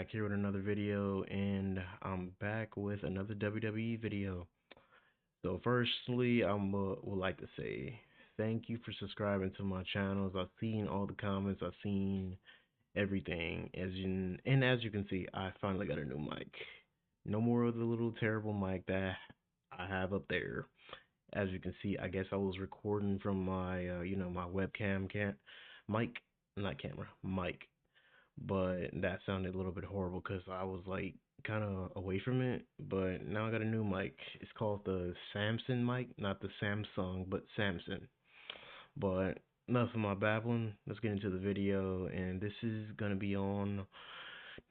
back here with another video, and I'm back with another WWE video. So, firstly, would like to say thank you for subscribing to my channels. I've seen all the comments, I've seen everything, as you can see, I finally got a new mic. No more of the little terrible mic that I have up there. As you can see, I guess I was recording from my, my webcam can mic, not camera, mic, but that sounded a little bit horrible because I was like kind of away from it. But now I got a new mic. It's called the Samson mic, not the Samsung, but Samson. But enough of my babbling. Let's get into the video, and this is gonna be on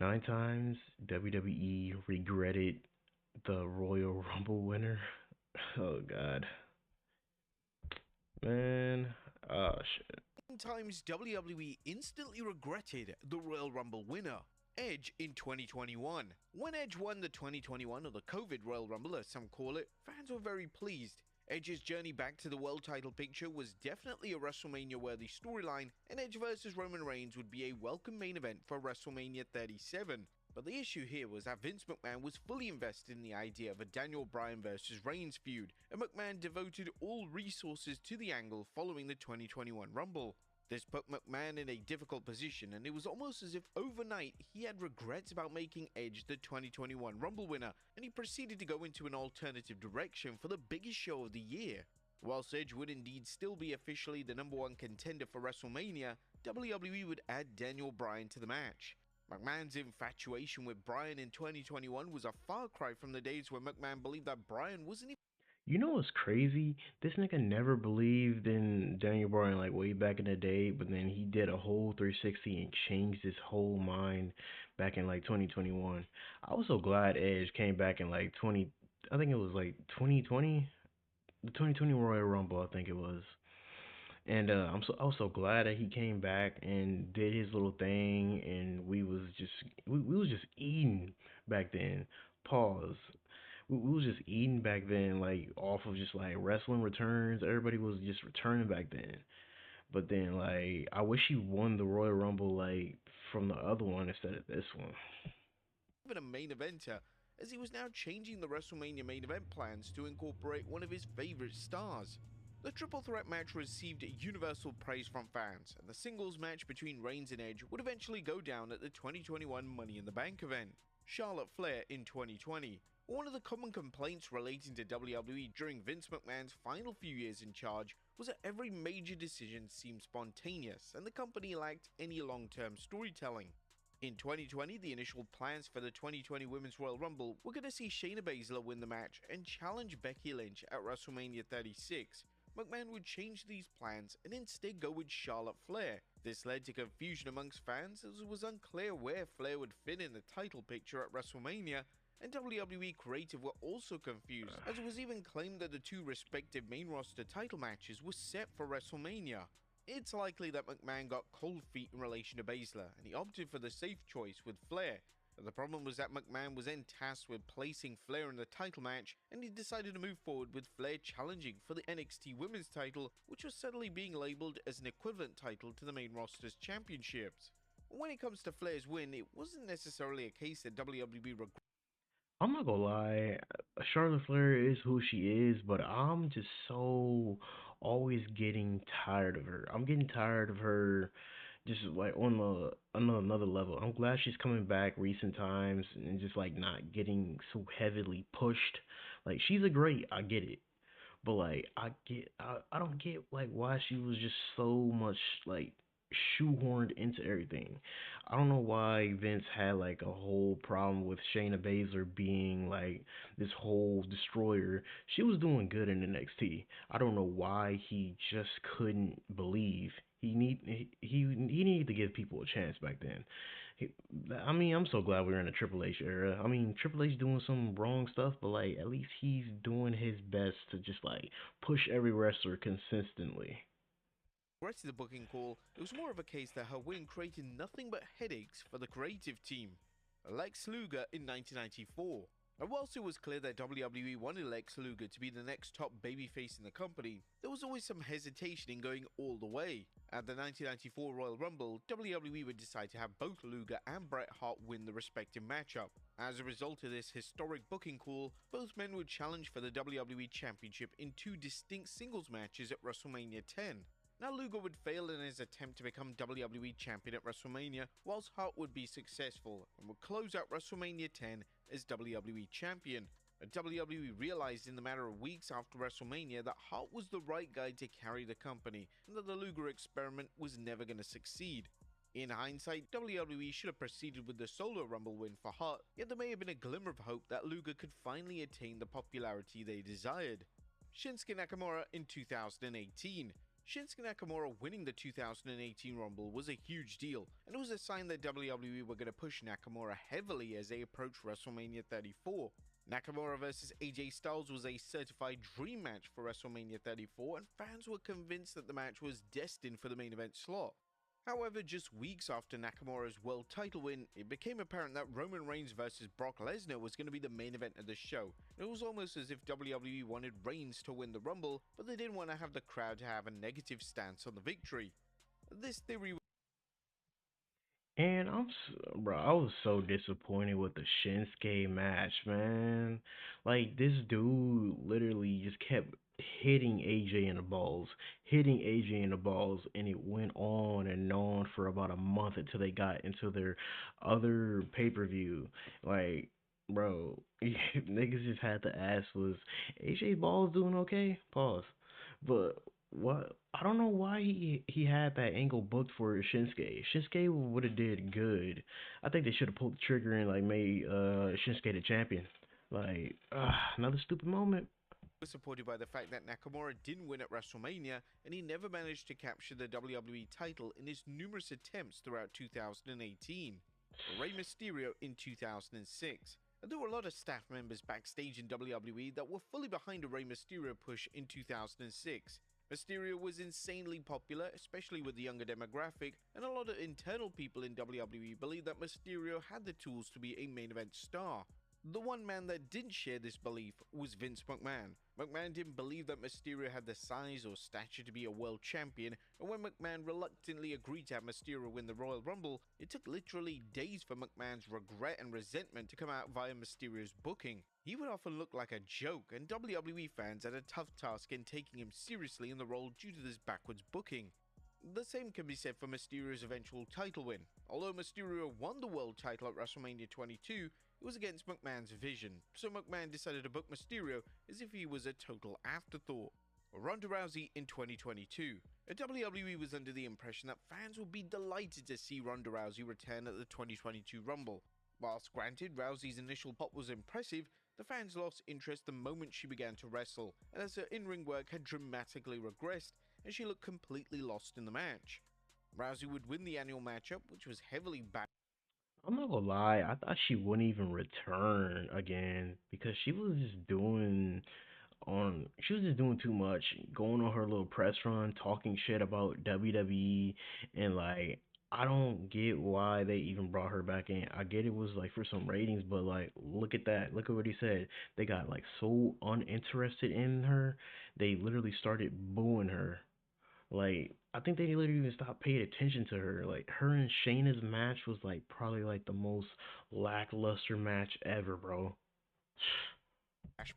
9 times WWE regretted the Royal Rumble winner. Oh God, man. Oh shit. Times WWE instantly regretted the Royal Rumble winner, Edge, in 2021. When Edge won the 2021, or the COVID Royal Rumble as some call it, fans were very pleased. Edge's journey back to the world title picture was definitely a WrestleMania-worthy storyline, and Edge vs Roman Reigns would be a welcome main event for WrestleMania 37. But the issue here was that Vince McMahon was fully invested in the idea of a Daniel Bryan vs Reigns feud, and McMahon devoted all resources to the angle following the 2021 Rumble. This put McMahon in a difficult position, and it was almost as if overnight he had regrets about making Edge the 2021 Rumble winner, and he proceeded to go into an alternative direction for the biggest show of the year. Whilst Edge would indeed still be officially the #1 contender for WrestleMania, WWE would add Daniel Bryan to the match. McMahon's infatuation with Bryan in 2021 was a far cry from the days when McMahon believed that Bryan wasn't. You know what's crazy? This nigga never believed in Daniel Bryan like way back in the day, but then he did a whole 360 and changed his whole mind back in like 2021. I was so glad Edge came back in like 20, I think it was like 2020, the 2020 Royal Rumble, I think it was. And I was so glad that he came back and did his little thing, and we was just eating back then. Pause. We was just eating back then, like off of just like wrestling returns. Everybody was just returning back then. But then, like, I wish he won the Royal Rumble like from the other one instead of this one. Even a main eventer, as he was now changing the WrestleMania main event plans to incorporate one of his favorite stars. The triple threat match received universal praise from fans, and the singles match between Reigns and Edge would eventually go down at the 2021 Money in the Bank event. Charlotte Flair in 2020. One of the common complaints relating to WWE during Vince McMahon's final few years in charge was that every major decision seemed spontaneous and the company lacked any long-term storytelling. In 2020, the initial plans for the 2020 Women's Royal Rumble were going to see Shayna Baszler win the match and challenge Becky Lynch at WrestleMania 36. McMahon would change these plans and instead go with Charlotte Flair. This led to confusion amongst fans, as it was unclear where Flair would fit in the title picture at WrestleMania, and WWE creative were also confused, as it was even claimed that the two respective main roster title matches were set for WrestleMania. It's likely that McMahon got cold feet in relation to Baszler, and he opted for the safe choice with Flair. The problem was that McMahon was then tasked with placing Flair in the title match, and he decided to move forward with Flair challenging for the NXT Women's title, which was suddenly being labelled as an equivalent title to the main roster's championships. When it comes to Flair's win, it wasn't necessarily a case that WWE regretted. I'm not gonna lie, Charlotte Flair is who she is, but I'm just so always getting tired of her. I'm getting tired of her just like on another level. I'm glad she's coming back recent times and just like not getting so heavily pushed. Like she's a great, I get it. But like I don't get like why she was just so much like shoehorned into everything. I don't know why Vince had like a whole problem with Shayna Baszler being like this whole destroyer. She was doing good in NXT. I don't know why he just couldn't believe. He needed to give people a chance back then. He, I mean, I'm so glad we're in a Triple H era. I mean, Triple H doing some wrong stuff, but like at least he's doing his best to just like push every wrestler consistently. Rest of the booking call, it was more of a case that her win created nothing but headaches for the creative team. Lex Luger in 1994. And whilst it was clear that WWE wanted Lex Luger to be the next top babyface in the company, there was always some hesitation in going all the way. At the 1994 Royal Rumble, WWE would decide to have both Luger and Bret Hart win the respective matchup. As a result of this historic booking call, both men would challenge for the WWE Championship in two distinct singles matches at WrestleMania 10. Now Luger would fail in his attempt to become WWE Champion at WrestleMania, whilst Hart would be successful and would close out WrestleMania 10 as WWE Champion. WWE realized in the matter of weeks after WrestleMania that Hart was the right guy to carry the company, and that the Luger experiment was never going to succeed. In hindsight, WWE should have proceeded with the solo Rumble win for Hart, yet there may have been a glimmer of hope that Luger could finally attain the popularity they desired. Shinsuke Nakamura in 2018. Shinsuke Nakamura winning the 2018 Rumble was a huge deal, and it was a sign that WWE were going to push Nakamura heavily as they approached WrestleMania 34. Nakamura vs AJ Styles was a certified dream match for WrestleMania 34, and fans were convinced that the match was destined for the main event slot. However, just weeks after Nakamura's world title win, it became apparent that Roman Reigns vs Brock Lesnar was going to be the main event of the show. It was almost as if WWE wanted Reigns to win the Rumble, but they didn't want to have the crowd to have a negative stance on the victory. This theory. And bro, I was so disappointed with the Shinsuke match, man. Like this dude literally just kept hitting AJ in the balls, hitting AJ in the balls, and it went on and on for about a month until they got into their other pay-per-view. Like, bro, niggas just had to ask, was AJ balls doing okay? Pause. But what? I don't know why he had that angle booked for Shinsuke. Shinsuke would have did good. I think they should have pulled the trigger and like made Shinsuke the champion. Like another stupid moment. Was supported by the fact that Nakamura didn't win at WrestleMania, and he never managed to capture the WWE title in his numerous attempts throughout 2018. Rey Mysterio in 2006. And there were a lot of staff members backstage in WWE that were fully behind a Rey Mysterio push in 2006. Mysterio was insanely popular, especially with the younger demographic, and a lot of internal people in WWE believed that Mysterio had the tools to be a main event star. The one man that didn't share this belief was Vince McMahon. McMahon didn't believe that Mysterio had the size or stature to be a world champion, and when McMahon reluctantly agreed to have Mysterio win the Royal Rumble, it took literally days for McMahon's regret and resentment to come out via Mysterio's booking. He would often look like a joke, and WWE fans had a tough task in taking him seriously in the role due to this backwards booking. The same can be said for Mysterio's eventual title win. Although Mysterio won the world title at WrestleMania 22, it was against McMahon's vision, so McMahon decided to book Mysterio as if he was a total afterthought. Ronda Rousey in 2022. WWE was under the impression that fans would be delighted to see Ronda Rousey return at the 2022 Rumble. Whilst granted Rousey's initial pop was impressive, the fans lost interest the moment she began to wrestle, and as her in-ring work had dramatically regressed, and she looked completely lost in the match. Rousey would win the annual matchup, which was heavily backed. I'm not gonna lie, I thought she wouldn't even return again because she was just doing too much, going on her little press run, talking shit about WWE, and like I don't get why they even brought her back in. I get it was like for some ratings, but like look at that, look at what he said. They got like so uninterested in her, they literally started booing her. Like I think they literally even stopped paying attention to her. Like her and Shayna's match was like probably like the most lackluster match ever, bro.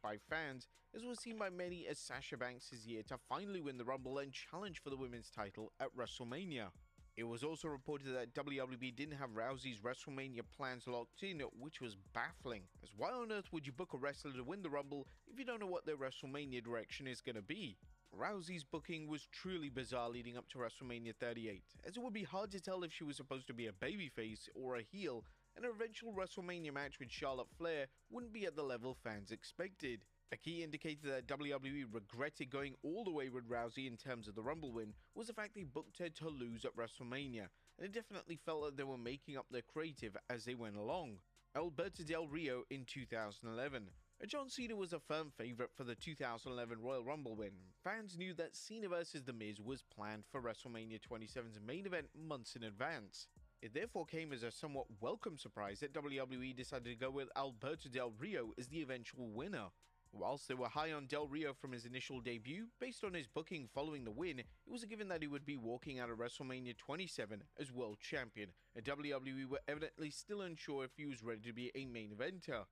By fans, as was seen by many as Sasha Banks' year to finally win the Rumble and challenge for the women's title at WrestleMania. It was also reported that WWE didn't have Rousey's WrestleMania plans locked in, which was baffling, as why on earth would you book a wrestler to win the Rumble if you don't know what their WrestleMania direction is going to be? Rousey's booking was truly bizarre leading up to WrestleMania 38, as it would be hard to tell if she was supposed to be a babyface or a heel, and her eventual WrestleMania match with Charlotte Flair wouldn't be at the level fans expected. A key indicator that WWE regretted going all the way with Rousey in terms of the Rumble win was the fact they booked her to lose at WrestleMania, and it definitely felt that they were making up their creative as they went along. Alberto Del Rio in 2011. John Cena was a firm favourite for the 2011 Royal Rumble win. Fans knew that Cena vs The Miz was planned for WrestleMania 27's main event months in advance. It therefore came as a somewhat welcome surprise that WWE decided to go with Alberto Del Rio as the eventual winner. Whilst they were high on Del Rio from his initial debut, based on his booking following the win, it was a given that he would be walking out of WrestleMania 27 as world champion, and WWE were evidently still unsure if he was ready to be a main eventer.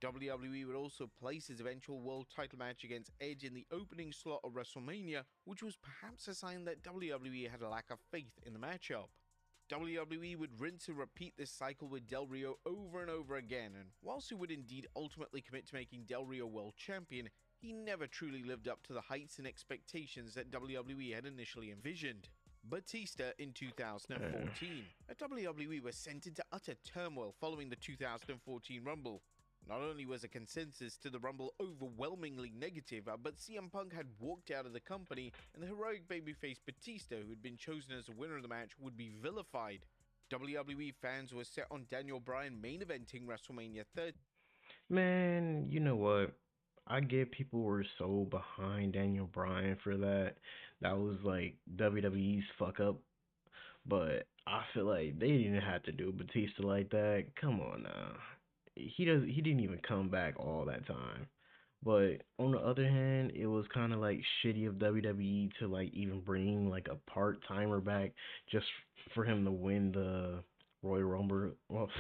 WWE would also place his eventual world title match against Edge in the opening slot of WrestleMania, which was perhaps a sign that WWE had a lack of faith in the matchup. WWE would rinse and repeat this cycle with Del Rio over and over again, and whilst he would indeed ultimately commit to making Del Rio world champion, he never truly lived up to the heights and expectations that WWE had initially envisioned. Batista in Uh, 2014. WWE was sent into utter turmoil following the 2014 Rumble. Not only was a consensus to the Rumble overwhelmingly negative, but CM Punk had walked out of the company, and the heroic babyface Batista, who had been chosen as the winner of the match, would be vilified. WWE fans were set on Daniel Bryan main eventing WrestleMania 30. Man, you know what? I get people were so behind Daniel Bryan for that. That was like WWE's fuck up. But I feel like they didn't have to do Batista like that. Come on now. He didn't even come back all that time. But on the other hand, it was kind of like shitty of WWE to like even bring like a part timer back just for him to win the Royal Rumble. Well,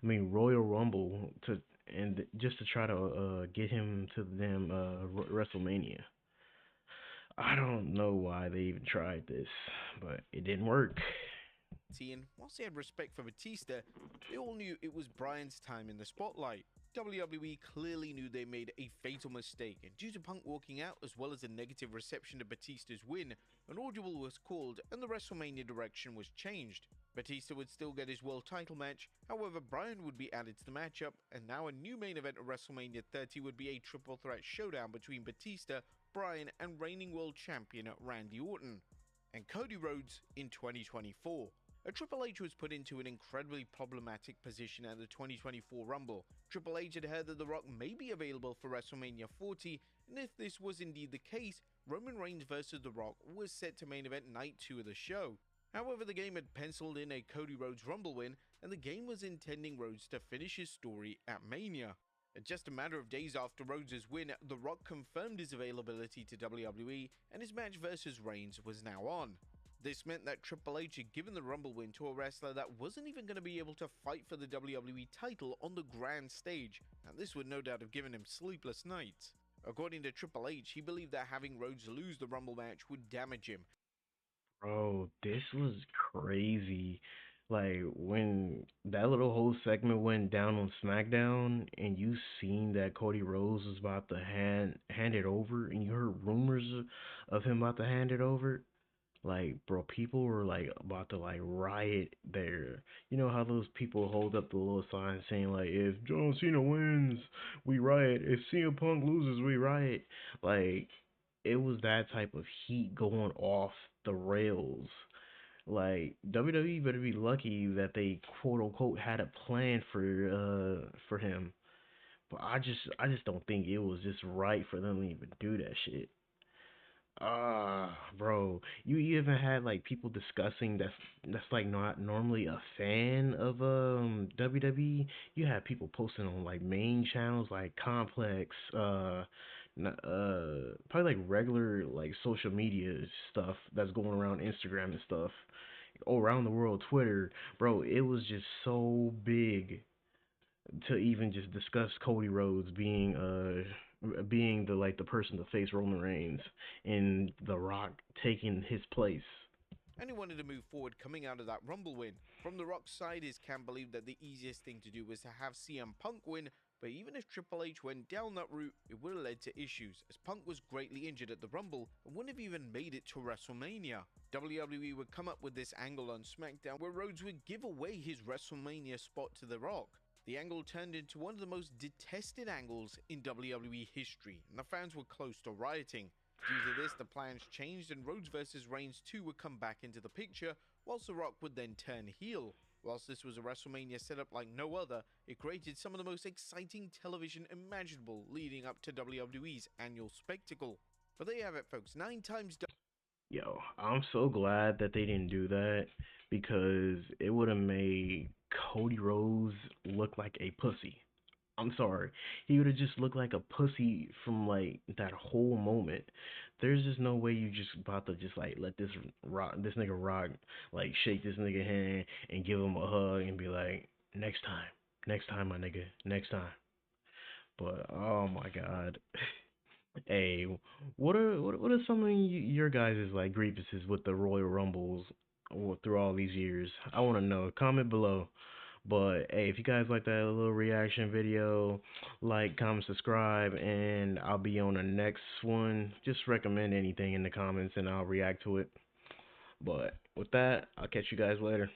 I mean Royal Rumble to and just to try to get him to them WrestleMania. I don't know why they even tried this, but it didn't work. And whilst they had respect for Batista, they all knew it was Bryan's time in the spotlight. WWE clearly knew they made a fatal mistake, and due to Punk walking out as well as a negative reception to Batista's win, an audible was called and the WrestleMania direction was changed. Batista would still get his world title match, however Bryan would be added to the matchup, and now a new main event of WrestleMania 30 would be a triple threat showdown between Batista, Bryan, and reigning world champion Randy Orton. And Cody Rhodes in 2024. Triple H was put into an incredibly problematic position at the 2024 Rumble. Triple H had heard that The Rock may be available for WrestleMania 40, and if this was indeed the case, Roman Reigns vs. The Rock was set to main event night 2 of the show. However, the game had penciled in a Cody Rhodes Rumble win, and the game was intending Rhodes to finish his story at Mania. Just a matter of days after Rhodes' win, The Rock confirmed his availability to WWE, and his match versus Reigns was now on. This meant that Triple H had given the Rumble win to a wrestler that wasn't even going to be able to fight for the WWE title on the grand stage, and this would no doubt have given him sleepless nights. According to Triple H, he believed that having Rhodes lose the Rumble match would damage him. Bro, this was crazy. Like when that little whole segment went down on SmackDown and you seen that Cody Rhodes was about to hand it over and you heard rumors of him about to hand it over, like bro, people were like about to like riot there. You know how those people hold up the little sign saying like if John Cena wins, we riot. If CM Punk loses, we riot. Like it was that type of heat going off the rails. Like WWE better be lucky that they quote unquote had a plan for him. But I just don't think it was just right for them to even do that shit. Bro, you even had like people discussing that's like not normally a fan of WWE. You had people posting on like main channels like Complex, probably like regular like social media stuff that's going around Instagram and stuff, around the world, Twitter. Bro, it was just so big to even just discuss Cody Rhodes being the like the person to face Roman Reigns and The Rock taking his place. And he wanted to move forward coming out of that Rumble win. From The Rock's side, his camp believed that the easiest thing to do was to have CM Punk win, but even if Triple H went down that route, it would have led to issues, as Punk was greatly injured at the Rumble and wouldn't have even made it to WrestleMania. WWE would come up with this angle on SmackDown where Rhodes would give away his WrestleMania spot to The Rock. The angle turned into one of the most detested angles in WWE history, and the fans were close to rioting. Due to this, the plans changed and Rhodes vs. Reigns 2 would come back into the picture, whilst The Rock would then turn heel. Whilst this was a WrestleMania setup like no other, it created some of the most exciting television imaginable leading up to WWE's annual spectacle. But there you have it, folks. 9 times Yo, I'm so glad that they didn't do that because it would have made Cody Rhodes look like a pussy. I'm sorry. He would have just looked like a pussy from like that whole moment. There's just no way you just about to just like let this nigga rock, like shake this nigga hand and give him a hug and be like, next time, my nigga, next time. But oh my god. Hey, what are some of your guys' like grievances with the Royal Rumbles through all these years? I want to know. Comment below. But hey, if you guys like that little reaction video, like, comment, subscribe, and I'll be on the next one. Just recommend anything in the comments and I'll react to it. But with that, I'll catch you guys later.